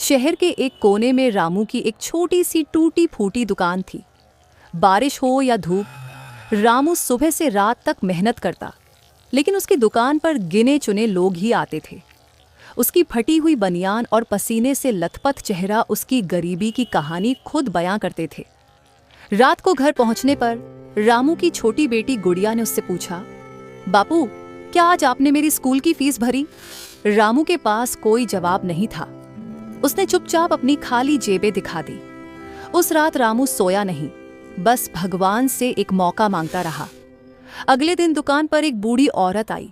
शहर के एक कोने में रामू की एक छोटी सी टूटी फूटी दुकान थी। बारिश हो या धूप, रामू सुबह से रात तक मेहनत करता, लेकिन उसकी दुकान पर गिने चुने लोग ही आते थे। उसकी फटी हुई बनियान और पसीने से लथपथ चेहरा उसकी गरीबी की कहानी खुद बयां करते थे। रात को घर पहुंचने पर रामू की छोटी बेटी गुड़िया ने उससे पूछा, बापू, क्या आज आपने मेरी स्कूल की फीस भरी? रामू के पास कोई जवाब नहीं था। उसने चुपचाप अपनी खाली जेबें दिखा दी। उस रात रामू सोया नहीं, बस भगवान से एक मौका मांगता रहा। अगले दिन दुकान पर एक बूढ़ी औरत आई।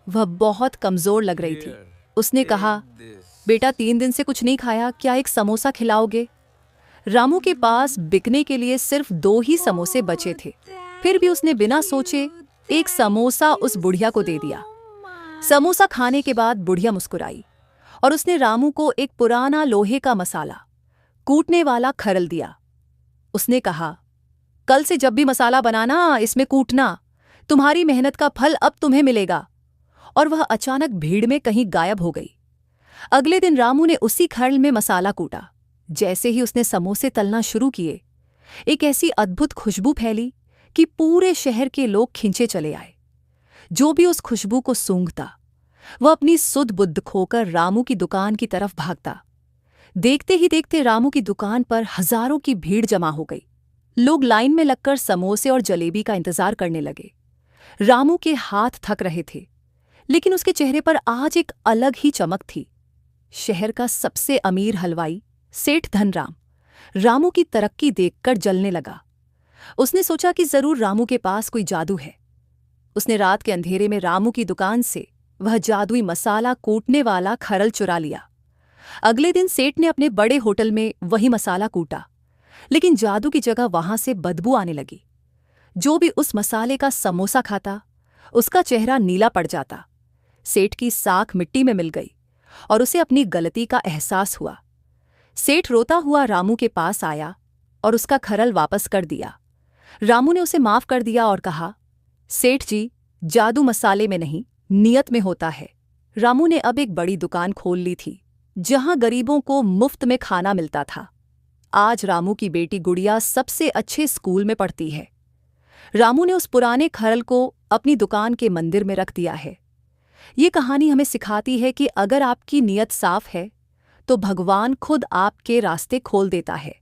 वह बहुत कमजोर लग रही थी। उसने कहा, बेटा, 3 दिन से कुछ नहीं खाया, क्या एक समोसा खिलाओगे? रामू के पास बिकने के लिए सिर्फ 2 ही समोसे बचे थे। फिर भी उसने बिना सोचे एक समोसा उस बुढ़िया को दे दिया। समोसा खाने के बाद बुढ़िया मुस्कुराई और उसने रामू को एक पुराना लोहे का मसाला कूटने वाला खरल दिया। उसने कहा, कल से जब भी मसाला बनाना, इसमें कूटना। तुम्हारी मेहनत का फल अब तुम्हें मिलेगा। और वह अचानक भीड़ में कहीं गायब हो गई। अगले दिन रामू ने उसी खरल में मसाला कूटा। जैसे ही उसने समोसे तलना शुरू किए, एक ऐसी अद्भुत खुशबू फैली कि पूरे शहर के लोग खिंचे चले आए। जो भी उस खुशबू को सूंघता, वह अपनी सुध बुद्ध खोकर रामू की दुकान की तरफ भागता। देखते ही देखते रामू की दुकान पर हजारों की भीड़ जमा हो गई। लोग लाइन में लगकर समोसे और जलेबी का इंतजार करने लगे। रामू के हाथ थक रहे थे, लेकिन उसके चेहरे पर आज एक अलग ही चमक थी। शहर का सबसे अमीर हलवाई सेठ धनराम रामू की तरक्की देखकर जलने लगा। उसने सोचा कि जरूर रामू के पास कोई जादू है। उसने रात के अंधेरे में रामू की दुकान से वह जादुई मसाला कूटने वाला खरल चुरा लिया। अगले दिन सेठ ने अपने बड़े होटल में वही मसाला कूटा, लेकिन जादू की जगह वहां से बदबू आने लगी। जो भी उस मसाले का समोसा खाता, उसका चेहरा नीला पड़ जाता। सेठ की साख मिट्टी में मिल गई और उसे अपनी गलती का एहसास हुआ। सेठ रोता हुआ रामू के पास आया और उसका खरल वापस कर दिया। रामू ने उसे माफ कर दिया और कहा, सेठ जी, जादू मसाले में नहीं, नियत में होता है। रामू ने अब एक बड़ी दुकान खोल ली थी, जहां गरीबों को मुफ्त में खाना मिलता था। आज रामू की बेटी गुड़िया सबसे अच्छे स्कूल में पढ़ती है। रामू ने उस पुराने खरल को अपनी दुकान के मंदिर में रख दिया है। ये कहानी हमें सिखाती है कि अगर आपकी नीयत साफ है, तो भगवान खुद आपके रास्ते खोल देता है।